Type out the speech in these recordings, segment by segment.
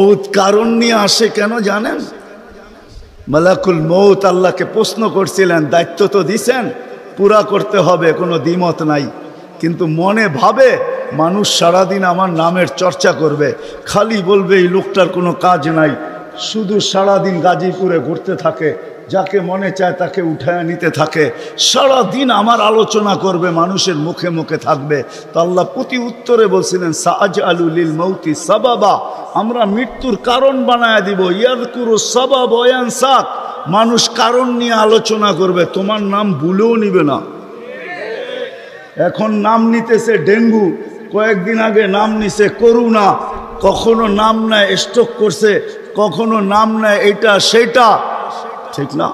মৌত কারণ নিয়ে আসে কেন জানেন? মালাকুল মৌত আল্লাহকে প্রশ্ন করছিলেন, দায়িত্ব তো দিছেন, পুরা করতে হবে, কোনো দ্বিমত নাই। কিন্তু মনে ভাবে মানুষ সারাদিন আমার নামের চর্চা করবে, খালি বলবে এই লোকটার কোনো কাজ নাই, শুধু সারাদিন গাজীপুরে ঘুরতে থাকে, যাকে মনে চায় তাকে উঠায় নিতে থাকে, সারাদিন আমার আলোচনা করবে, মানুষের মুখে মুখে থাকবে। তো আল্লাহ প্রতি উত্তরে বলছিলেন, সাআজআলু লিল মাউতি সাবাবা, আমরা মৃত্যুর কারণ বানায় দিব। ইয়াযকুরু সাবাব ওয়া ইয়ানসাক, মানুষ কারণ নিয়ে আলোচনা করবে, তোমার নাম ভুলেও নিবে না। এখন নাম নিতেছে ডেঙ্গু, কয়েকদিন আগে নাম নিছে করোনা, কখনো নাম নেয় স্ট্রোক করছে, কখনো নাম নেয় এটা সেটা, ঠিক না?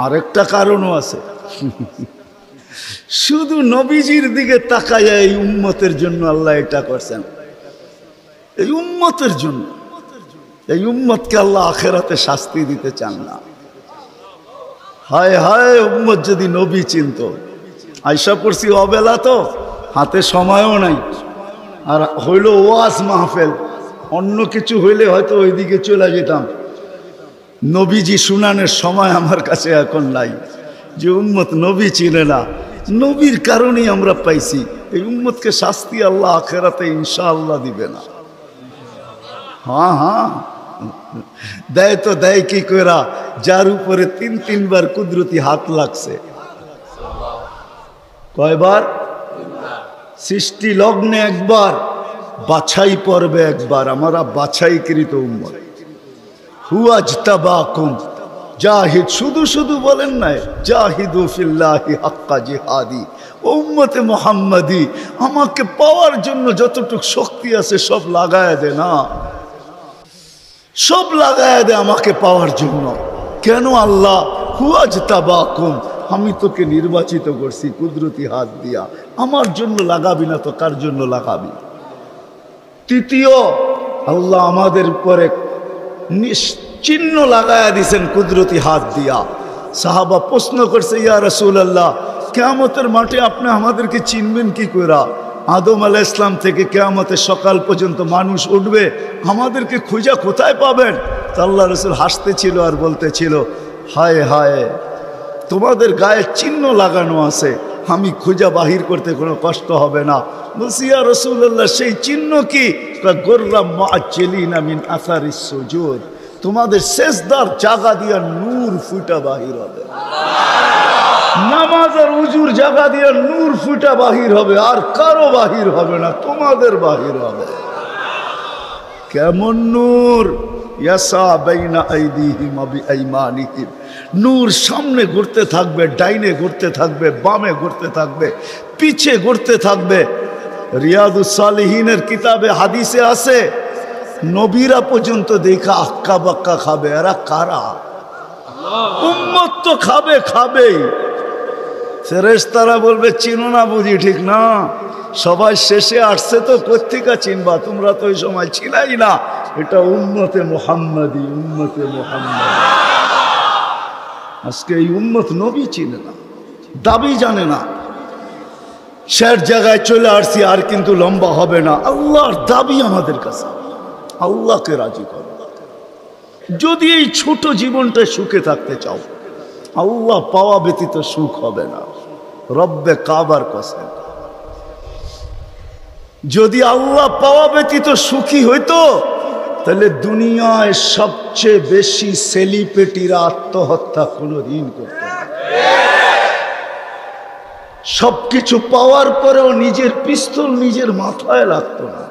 আরেকটা কারণও আছে। শুধু নবীজির দিকে তাকায় এই উম্মতের জন্য আল্লাহ এটা করছেন, এই উম্মতের জন্য। এই উম্মতকে আল্লাহ আখেরাতে শাস্তি দিতে চান না। হায় হায়, উম্মত যদি নবী চিনত। আয়সা পড়ছি অবেলা, তো হাতে সময়ও নাই, আর হইল ওয়াজ মাহফিল, অন্য কিছু হইলে হয়তো ওইদিকে চলে যেতাম। নবীজি শুনানের সময় আমার কাছে এখন নাই। যে উম্মত নবী চিনে না, নবীর কারণেই আমরা পাইছি। এই উম্মতকে শাস্তি আল্লাহ আখেরাতে ইনশাআল্লাহ দিবে না। হ্যাঁ, দেয় তো দেয় কি কইরা, যার উপরে তিনবার কুদরতি হাত লাগছে। কয়বার? সৃষ্টি লগ্নে একবার, বাছাই পর্বে একবার। আমরা বাছাইকৃত উম্মত। হুয়াজতাবাকুম জাহিদ, শুধু শুধু বলেন নাই, জাহিদু ফিল্লাহি হাক্কা জিহাদি। উম্মতে মুহাম্মাদি, আমাকে পাওয়ার জন্য যতটুকু শক্তি আছে সব লাগায় দে না, সব লাগায় দে আমাকে পাওয়ার জন্য। কেন আল্লাহ? হুয়াজতাবাকুম, আমি তোকে নির্বাচিত করছি কুদরতি হাত দিয়া, আমার জন্য লাগাবি না তো কার জন্য লাগাবি? তৃতীয়, আল্লাহ আমাদের উপরে চিহ্ন লাগায়া দিছেন কুদরতি হাত দিয়া। সাহাবা প্রশ্ন করছে, ইয়া রাসূলুল্লাহ, কিয়ামতের মাঠে আপনি আমাদেরকে চিনবেন কি কইরা? আদম আলাইহিস সালাম থেকে কিয়ামতের সকাল পর্যন্ত মানুষ উঠবে, আমাদেরকে খুঁজা কোথায় পাবেন? তো আল্লাহ রাসূল হাসতেছিল আর বলতেছিল, হায় হায়, তোমাদের গায়ে চিহ্ন লাগানো আছে, আমি খুঁজা বাহির করতে কোনো কষ্ট হবে না। বলছি, ইয়া রাসূলুল্লাহ, সেই চিহ্ন কি? গুররাম মুআজ্জিলিনা মিন আসারিস সুজুদ, তোমাদের সেজদার জায়গা দিয়া নূর ফুটা বাহির হবে। নামাজ আর উজুর জায়গা দিয়া নূর ফুটা বাহির হবে, আর কারো বাহির হবে না, তোমাদের বাহির হবে। কেমন নূর? ইয়াসা বাইনা আইদিহিম ওয়া বিআইমানিহিম, নূর সামনে ঘুরতে থাকবে, ডাইনে ঘুরতে থাকবে, বামে ঘুরতে থাকবে, পিছে ঘুরতে থাকবে। রিয়াদুস সালিহিনের কিতাবে হাদিসে আছে, নবীরা পর্যন্ত দেখা আক্কা বাক্কা খাবে। এরা কারা? উম্মত তো খাবেই। ফেরেশতারা বলবে, চিনো না বুঝি? ঠিক না, সবাই শেষে আসছে, তো কোত্থেকে চিনবা? তোমরা তো ওই সময় ছিলাই না। এটা উম্মতে মুহাম্মাদি, উম্মতে মুহাম্মাদি। আজকে এই উম্মত নবী চিনে না, দাবি জানে না। শের জায়গায় চলে আসছি, আর কিন্তু লম্বা হবে না। আল্লাহর দাবি আমাদের কাছে, আল্লাহকে রাজি করো। যদি এই ছোট জীবনটা সুখে থাকতে চাও, আল্লাহ পাওয়া ব্যতীত সুখ হবে না। রব্বে কাবার কসম, যদি আল্লাহ পাওয়া ব্যতীত সুখী হইতো, তাহলে দুনিয়ায় সবচেয়ে বেশি সেলিব্রিটিরা আত্মহত্যা কোনোদিন করত না। সবকিছু পাওয়ার পরেও নিজের পিস্তল নিজের মাথায় লাগতো না।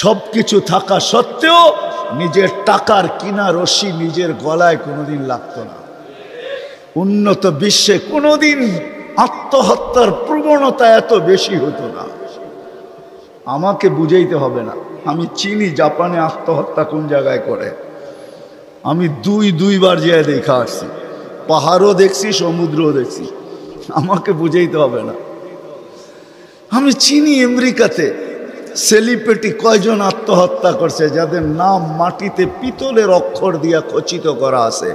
সবকিছু থাকা সত্ত্বেও নিজের টাকার কিনা রশি নিজের গলায় কোনোদিন লাগতো না। উন্নত বিশ্বে কোনোদিন আত্মহত্যার প্রবণতা এত বেশি হতো না। আমাকে বুঝাইতে হবে না, আমি চিনি জাপানে আত্মহত্যা কোন জায়গায় করে। আমি দুইবার যেয়ে দেখা আসছি, পাহাড়ও দেখছি, সমুদ্রও দেখছি। আমাকে বুঝাইতে হবে না, আমি চিনি আমেরিকাতে সেলিব্রিটি কয়জন আত্মহত্যা করছে, যাদের নাম মাটিতে পিতলের অক্ষর দিয়া খচিত করা আছে।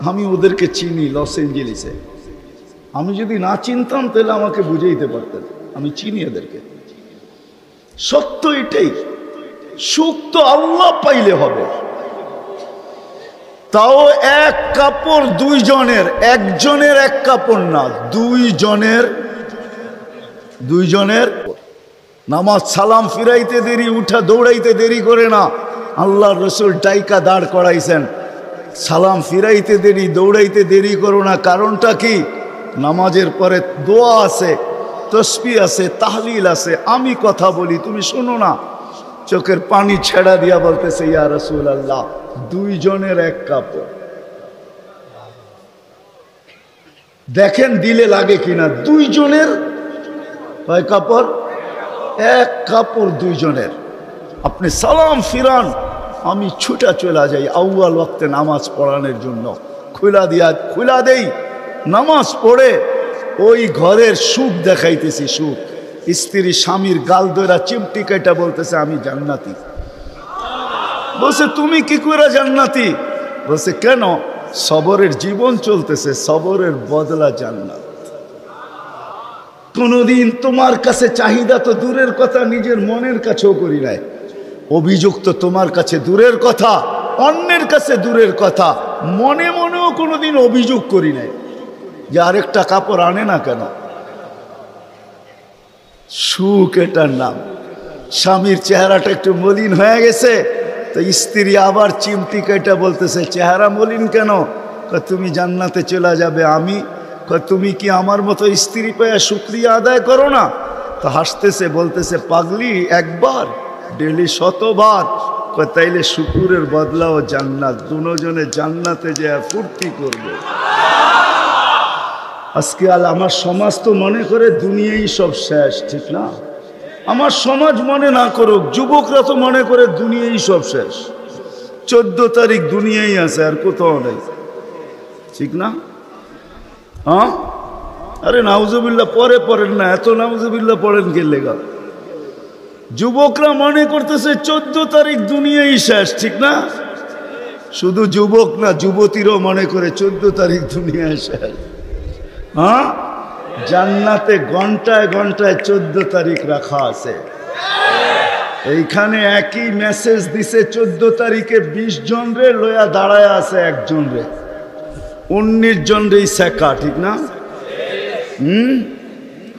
আমি ওদেরকে চিনি লস এঞ্জেলিসে। আমি যদি না চিনতাম তাহলে আমাকে বুঝাইতে পারতেন, আমি চিনি এদেরকে। সত্য এটাই। সুখ তো আল্লাহ পাইলে হবে। তাও এক কাপড় দুইজনের, একজনের এক কাপড় না, দুইজনের। নামাজ সালাম ফিরাইতে দেরি, উঠা দৌড়াইতে দেরি করে না। আল্লাহর রাসূল ডাইকা দাঁড় করাইছেন, সালাম ফিরাইতে দেরি, দৌড়াইতে দেরি করো না। কারণটা কি? নামাজের পরে দোয়া আছে, তসবিহ আছে, তাহলিল আছে। আমি কথা বলি, তুমি শোনো না। চোখের পানি ছেড়া দিয়া বলতেছে, ইয়া রাসূলুল্লাহ, দুইজনের এক কাপড়। দেখেন দিলে লাগে কিনা। দুইজনের কয় কাপড়? এক কাপড় দুইজনের। আপনি সালাম ফিরান, আমি ছুটা চলে যাই আউয়াল ওয়াক্তে নামাজ পড়ানোর জন্য। খুলা দেই, নামাজ পড়ে ওই ঘরের সুখ দেখাইতেছি। সুখ, স্ত্রী স্বামীর গাল ধরা চিমটি কেটে বলতেছে, আমি জান্নাতি। বলছে, তুমি কি করে জান্নাতি? বলছে, কেন? সবরের জীবন চলতেছে, সবরের বদলা জান্নাত। কোনদিন তোমার কাছে চাহিদা তো দূরের কথা, নিজের মনের কাছেও করি নাই। অভিযোগ তো তোমার কাছে দূরের কথা, অন্যের কাছে দূরের কথা, মনে মনেও কোনোদিন অভিযোগ করি নাই যে আরেকটা কাপড় আনে না কেন। সুখ এটার নাম। স্বামীর চেহারাটা একটু মলিন হয়ে গেছে, তো স্ত্রী আবার চিমটি কেটে বলতেছে, চেহারা মলিন কেন? তুমি জান্নাতে চলে যাবে। আমি তুমি কি আমার মতো স্ত্রী পেয়ে শুকরিয়া আদায় করো না? তো হাসতেছে, বলতেছে, পাগলি, একবার ডেলি 100 বার। তাইলে শুকুরের বদলাও জান্নাত। দুজনে জান্নাতে যে ফুর্তি করবে। আজকে আমার সমাজ তো মনে করে দুনিয়াই সব শেষ, ঠিক না? আমার সমাজ মনে না করুক, যুবকরা তো মনে করে দুনিয়াই সব শেষ। 14 তারিখ দুনিয়াই আছে, আর কোথাও নেই, ঠিক না? হ্যাঁ, আরে নাউজুবিল্লাহ পরে পড়েন না, এত নাউজুবিল্লাহ পড়েন কে লেগা? যুবকরা মনে করতেছে 14 তারিখ দুনিয়াই শেষ, ঠিক না? শুধু যুবক না, যুবতীরও মনে করে 14 তারিখ দুনিয়া শেষ। হ্যাঁ, জান্নাতে ঘন্টায় ঘন্টায় 14 তারিখ রাখা আছে। এইখানে একই মেসেজ দিছে, 14 তারিখে 20 জন রে লয়া দাঁড়ায় আছে, একজন রে 19 জন রে শেখা, ঠিক না?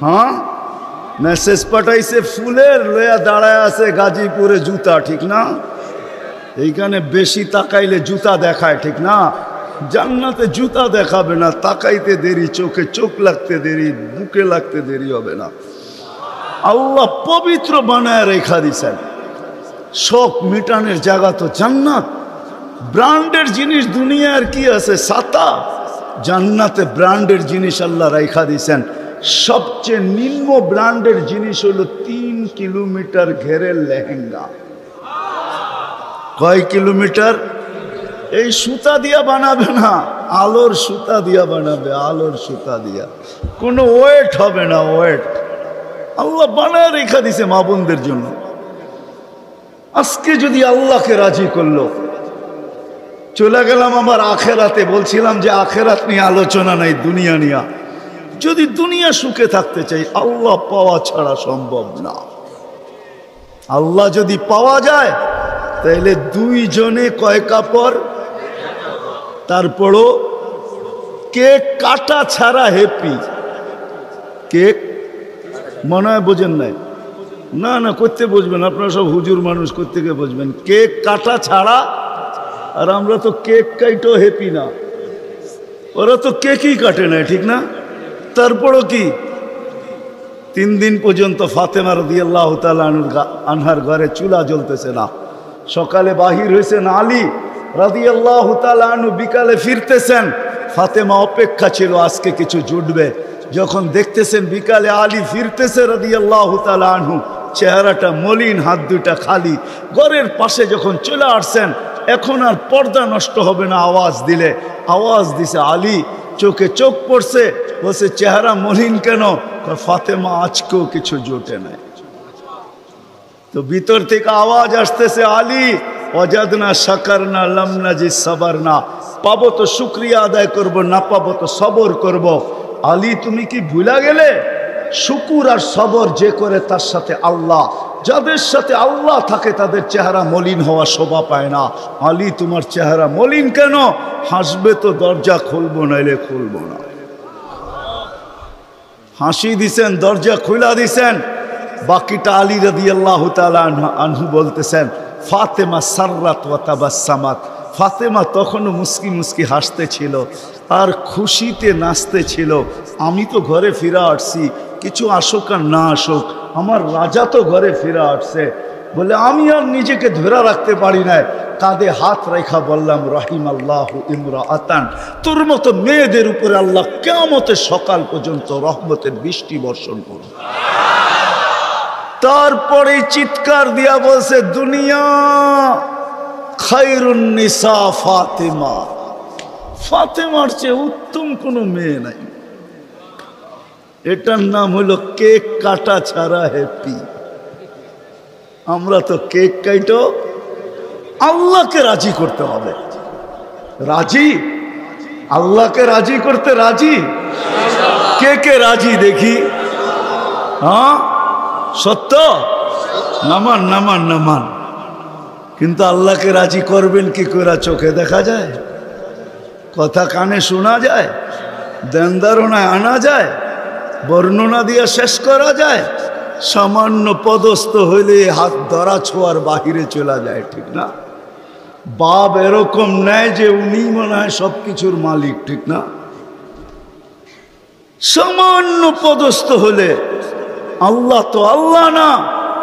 হ্যাঁ, মেসেজ পাঠাইছে ফুলের, লয়া দাঁড়ায় আছে গাজীপুরে জুতা, ঠিক না? এইখানে বেশি তাকাইলে জুতা দেখায়, ঠিক না? জান্নাতে জুতা দেখাবে না, তাকাইতে দেরি, চোখে চোখ লাগতে দেরি, বুকে লাগতে দেরি হবে না। আল্লাহ পবিত্র বানায় রেখা দিছেন। শোক মিটানের জায়গা তো জান্নাত। ব্র্যান্ডের জিনিস দুনিয়ার কি আছে? ছাতা। জান্নাতে ব্র্যান্ডের জিনিস আল্লাহ রেখা দিছেন। সবচেয়ে নিম্ন ব্র্যান্ডের জিনিস হলো 3 কিলোমিটার ঘেরের লেহেঙ্গা। কয় কিলোমিটার? এই সুতা দিয়া বানাবে না, আলোর সুতা দিয়া বানাবে, আলোর সুতা দিয়া। কোনো ওয়েট হবে না, ওয়েট। আল্লাহ বানায় রেখা দিছে মা বোনদের জন্য। আজকে যদি আল্লাহকে রাজি করলো, চলে গেলাম আমার আখেরাতে। বলছিলাম যে আখেরাত নিয়ে আলোচনা নাই, দুনিয়া নিয়ে। যদি দুনিয়া সুখে থাকতে চাই, আল্লাহ পাওয়া ছাড়া সম্ভব না। আল্লাহ যদি পাওয়া যায়, তাহলে দুইজনে কয় কাপড়? তারপরও কেক কাটা ছাড়া হ্যাপি। কেক মনে হয় বোঝেন নাই? না না, করতে বুঝবেন, আপনারা সব হুজুর মানুষ, কোত্থেকে বুঝবেন? কেক কাটা ছাড়া। আর আমরা তো কেক কাইটো হ্যাপি না, ওরা তো কেকই কাটে না, ঠিক না? তারপরও কি 3 দিন পর্যন্ত ফাতেমা রাদিয়াল্লাহু তাআলা আনহার ঘরে চুলা জ্বলতেছে না। সকালে বাহির হয়েছেন আলী রাদিয়াল্লাহু তাআলা আনহু, বিকালে ফিরতেছেন। ফাতেমা অপেক্ষা ছিল আজকে কিছু জুটবে। যখন দেখতেছেন বিকালে আলী ফিরতেছে রাদিয়াল্লাহু তাআলা আনহু, চেহারাটা মলিন, হাত দুটা খালি। ঘরের পাশে যখন চলে আসছেন, এখন আর পর্দা নষ্ট হবে না, আওয়াজ দিলে। আওয়াজ দিছে আলী, চোখে চোখ পড়ছে, বলছে চেহারা মলিন কেন? ফাতেমা আজকেও কিছু জোটে নাই। তো ভিতর থেকে আওয়াজ আসতেছে, আলী ওয়াজাদনা শাকারনা লাম নাজি সাবারনা। পাবো তো শুকরিয়া আদায় করব, না পাবো তো সবর করব। আলী তুমি কি ভুলা গেলে শুকুর আর সবর যে করে তার সাথে আল্লাহ, যাদের সাথে আল্লাহ থাকে তাদের চেহারা মলিন হওয়া শোভা পায় না। আলী তোমার চেহারা মলিন কেন? হাসবে তো দরজা খুলবো, নাইলে খুলবো না। হাসি দিছেন, দরজা খুলা দিছেন, বাকিটা আলী রাদিয়াল্লাহু তাআলা আনহু বলতেছেন, ফাতেমা সাররাত ওয়া তাবাসসামাত, ফাতেমা তখনও মুস্কি মুস্কি হাসতেছিল আর খুশিতে নাচতেছিল। আমি তো ঘরে ফিরে আসছি, কিছু আসুক আর না আসুক, আমার রাজা তো ঘরে ফিরে আসছে। বলে আমি আর নিজেকে ধরে রাখতে পারি না, কাঁধে হাত রেখা বললাম, রাহিমাল্লাহু ইমরাআতান, তোর মতো মেয়েদের উপরে আল্লাহ কিয়ামতের সকাল পর্যন্ত রহমতের বৃষ্টি বর্ষণ করবে। তারপরে চিৎকার দিয়া বলছে, দুনিয়া খায়রুন নিসা ফাতেমা, ফাতেমার চেয়ে উত্তম কোনো মেয়ে নাই। এটার নাম হলো কেক কাটা ছাড়া হ্যাপি। আমরা তো কেক কাটো, আল্লাহকে রাজি করতে হবে। রাজি? আল্লাহকে রাজি করতে রাজি? কে কে রাজি দেখি? হ্যাঁ সত্য? নামান নামান নামান। কিন্তু আল্লাহকে রাজি করবেন কি করে? চোখে দেখা যায়, কথা কানে শোনা যায়, দেন ধারণায় আনা যায়, বর্ণনা দিয়ে শেষ করা যায়? সামান্য পদস্থ হইলে হাত ধরা ছোঁয়ার বাহিরে চলে যায়, ঠিক না? বাপ এরকম নেয় যে উনি মনে হয় সব কিছুর মালিক, ঠিক না? সামান্য পদস্থ হলে আল্লাহ তো আল্লাহ না,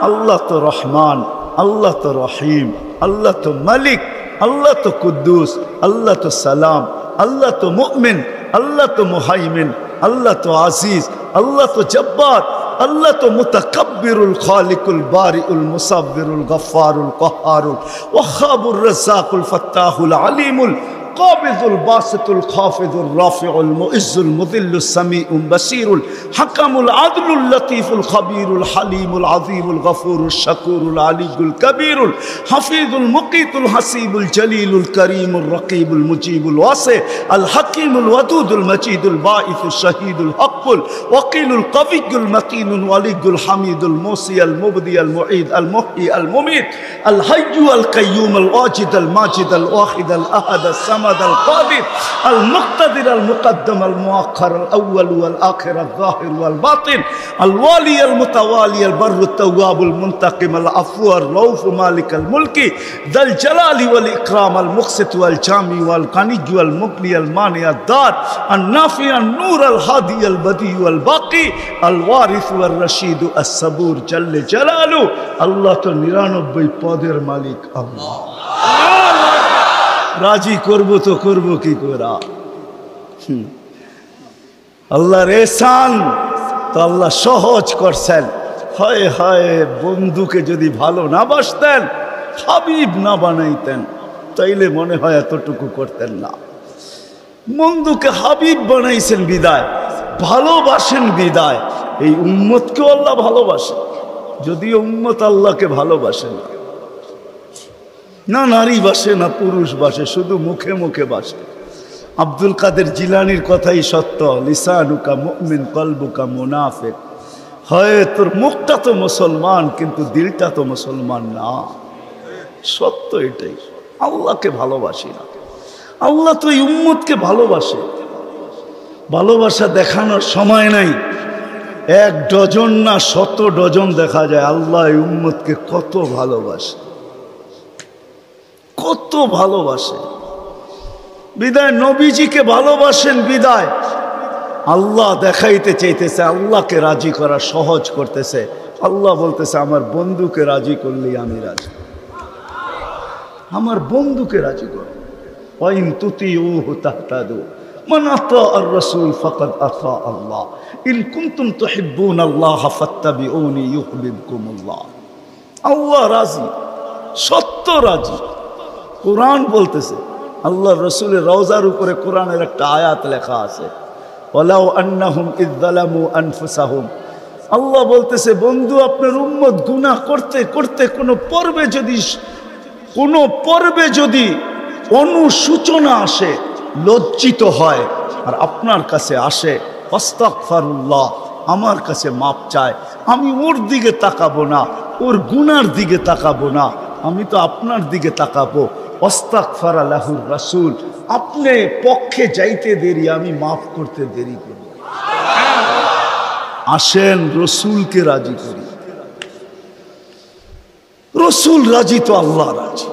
আল্লাহ তো রহমান, আল্লাহ তো রহিম, আল্লাহ তো মালিক, আল্লাহ তো কুদ্দুস, আল্লাহ তো সালাম, আল্লাহ তো মুমিন, আল্লাহ তো মুহাইমিন, আল্লাহ তো আজিজ, আল্লাহ তো জব্বার, আল্লাহ তো মুতাকাব্বিরুল খালিকুল বারিউল মুসাব্বিরুল গফফারুল কহ্হারুল ওয়াহাবুর রাজ্জাকুল ফাত্তাহুল আলিমুল قابض الباسط الخافض الرافع المؤز المذل السميع البصير الحكم العدل اللطيف الخبير الحليم العظيم الغفور الشكور العلي الكبير الحفيظ المقيت الحسيب الجليل الكريم الرقيب المجيب الواسع الحكيم الودود المجيد الباعث الشهيد الحق الوكيل القوي المتين الولي الحميد الموصي المبدي المعيد المحيي المميت الحي القيوم الواجد الماجد الواحد الأحد الصمد القادر المقتدر المقدم المؤخر الأول والآخر الظاهر والباطن الوالي المتوالي البر التواب المنتقم العفو الرؤوف مالك الملك ذا الجلال والإكرام المقسط والجامع والغني والمغني المانع الدار النافع النور الهادي البديع والباقي الوارث والرشيد الصبور جل جلاله الله তো 99 পদের মালিক আল্লাহ। রাজি করবো তো করবো কি করে? আল্লাহর এহসান তো আল্লাহ সহজ করছেন। হায় হায়, বন্ধুকে যদি ভালো না বাসতেন, হাবিব না বানাইতেন, তাইলে মনে হয় এতটুকু করতেন না। বন্ধুকে হাবিব বানাইছেন বিদায়, ভালোবাসেন বিদায়, এই উম্মতকেও আল্লাহ ভালোবাসেন। যদিও উম্মত আল্লাহকে ভালোবাসে না, না নারী বাসে না পুরুষ বাসে, শুধু মুখে মুখে বাসে। আব্দুল কাদের জিলানির কথাই সত্য, লিসানুকা মুমিন কলবুকা মুনাফিক। হয় তোর মুখটা তো মুসলমান কিন্তু দিলটা তো মুসলমান না। সত্য এটাই। আল্লাহকে ভালোবাসি না, আল্লাহ তো এই উম্মতকে ভালোবাসে। ভালোবাসা দেখানোর সময় নাই, 1 ডজন না 100 ডজন দেখা যায় আল্লাহ এই উম্মতকে কত ভালোবাসে, কত ভালোবাসে। বিদায় নবীজিকে ভালোবাসেন বিদায় আল্লাহ দেখাইতে চাইতেছে, আল্লাহকে রাজি করা সহজ করতেছে। আল্লাহ বলতেছে আমার বন্ধুকে রাজি করলেই আমি রাজি, আমার বন্ধুকে রাজি কর। ওয়াইন তুতিউহু তাহতাদু মান আতাআর রাসূল ফাকাদ আতা আল্লাহ ইন কুনতুম তুহিব্বুনাল্লাহ ফাত্তাবিউনি ইউহিব্বুকুমুল্লাহ। আল্লাহ রাজি, সত্য রাজি। কোরআন বলতেছে, আল্লাহ রসুলের রওজার উপরে কোরআনের একটা আয়াত লেখা আছে, ওয়ালাউ আন্নাহুম ইয যালামু আনফুসাহুম। আল্লাহ বলতেছে বন্ধু আপনার উম্মত গুনাহ করতে করতে কোনো পর্বে যদি অনুসূচনা আসে, লজ্জিত হয় আর আপনার কাছে আসে, আস্তাগফিরুল্লাহ, আমার কাছে মাপ চায়, আমি ওর দিকে তাকাবো না, ওর গুনার দিকে তাকাবো না, আমি তো আপনার দিকে তাকাবো। আস্তাগফার লাহুর রাসূল, আপনি পক্ষে যাইতে দেরি, আমি মাফ করতে দেরি করি। আসেন রসুলকে রাজি করি। রসুল রাজি তো আল্লাহ রাজি।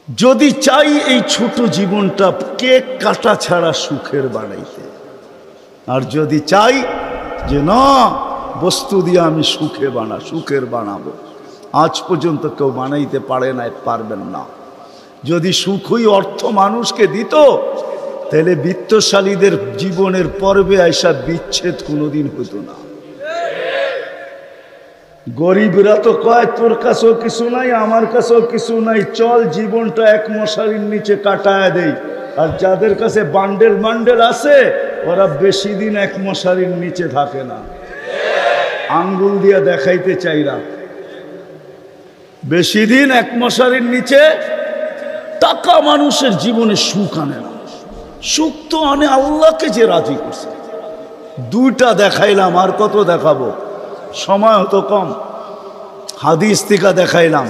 যদি চাই এই ছোট জীবনটা কেক কাটা ছাড়া সুখের বানাইতে, আর যদি চাই যে না বস্তু দিয়ে আমি সুখের বানাবো, আজ পর্যন্ত কেউ বানাইতে পারে না, পারবেন না। যদি সুখই অর্থ মানুষকে দিত, তাহলে বিত্তশালীদের জীবনের পর্বে আইসা বিচ্ছেদ কোনোদিন হতো না। গরিবরা তো কয় তোর কাছেও কিছু নাই, আমার কাছেও কিছু নাই, চল জীবনটা এক মশারির নিচে কাটায় দেই। আর যাদের কাছে বান্ডেল বান্ডেল আছে, ওরা বেশি দিন এক মশারির নিচে থাকে না। আঙ্গুল দিয়ে দেখাইতে চাইরা বেশি দিন এক মশারির নিচে। টাকা মানুষের জীবনে সুখ আনে না, সুখ তো আনে আল্লাহকে যে রাজি করছে। দুইটা দেখাইলাম, আর কত দেখাবো, সময় হতো কম। হাদিস থেকে দেখাইলাম,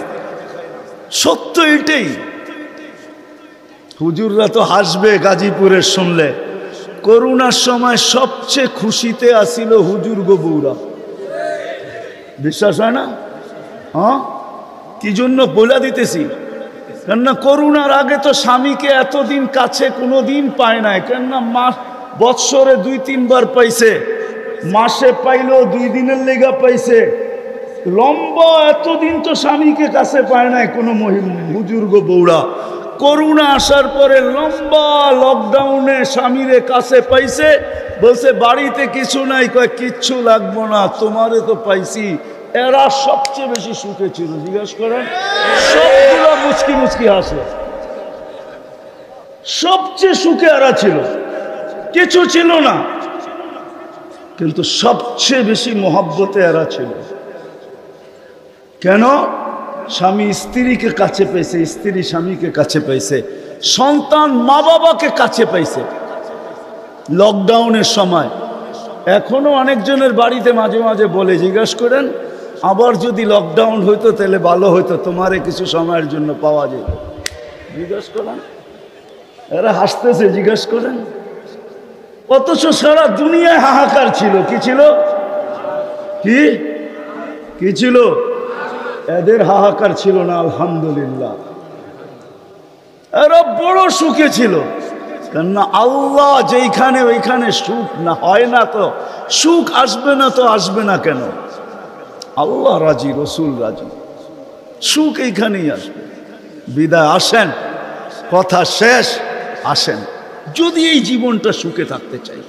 সত্য এটাই। হুজুররা তো হাসবে গাজীপুরের শুনলে। করোনার সময় সবচেয়ে খুশিতে আসিল হুজুর গো বউরা, বিশ্বাস হয় না? হ্যাঁ, কি জন্য বলে দিতেছি, কেননা করোনার আগে তো স্বামীকে এতদিন কাছে কোনোদিন পায় নাই। কেননা বৎসরে 2-3 বার পাইছে, মাসে পাইলেও 2 দিনের লেগা পাইছে। লম্বা এতদিন তো স্বামীকে কাছে পায় নাই কোনো হুজুর গো বউরা। করোনা আসার পরে লম্বা লকডাউনে স্বামীরে কাছে পাইছে, বলছে বাড়িতে কিছু নাই, কয় কিচ্ছু লাগবো না, তোমারে তো পাইছি। এরা সবচেয়ে বেশি সুখে ছিল, জিজ্ঞাসা করেন। সবগুলো মুচকি মুচকি হাসে, সবচেয়ে সুখে এরা ছিল, কিছু ছিল না, কিন্তু সবচেয়ে বেশি মহব্বতে এরা ছিল। কেন? স্বামী স্ত্রীকে কাছে পেয়েছে, স্ত্রী স্বামীকে কাছে পেয়েছে, সন্তান মা বাবাকে কাছে পাইছে লকডাউনের সময়। এখনো অনেকজনের বাড়িতে মাঝে মাঝে বলে, জিজ্ঞাসা করেন আবার যদি লকডাউন হইতো তাহলে ভালো হইতো, তোমারে কিছু সময়ের জন্য পাওয়া যেত। জিজ্ঞাসা করেন, এরা হাসতেছে, জিজ্ঞাসা করেন। অথচ সারা দুনিয়ায় হাহাকার ছিল। কি ছিল? কি ছিল? এদের হাহাকার ছিল না, আলহামদুলিল্লাহ। এরা বড় সুখে ছিল, কেননা আল্লাহ যেইখানে ওইখানে সুখ না হয় না, তো সুখ আসবে না, তো আসবে না কেন? আল্লাহ রাজি, রসুল রাজি, সুখ এইখানেই আসবে। বিদায়, আসেন, কথা শেষ, আসেন। যদি এই জীবনটা সুখে থাকতে চাই,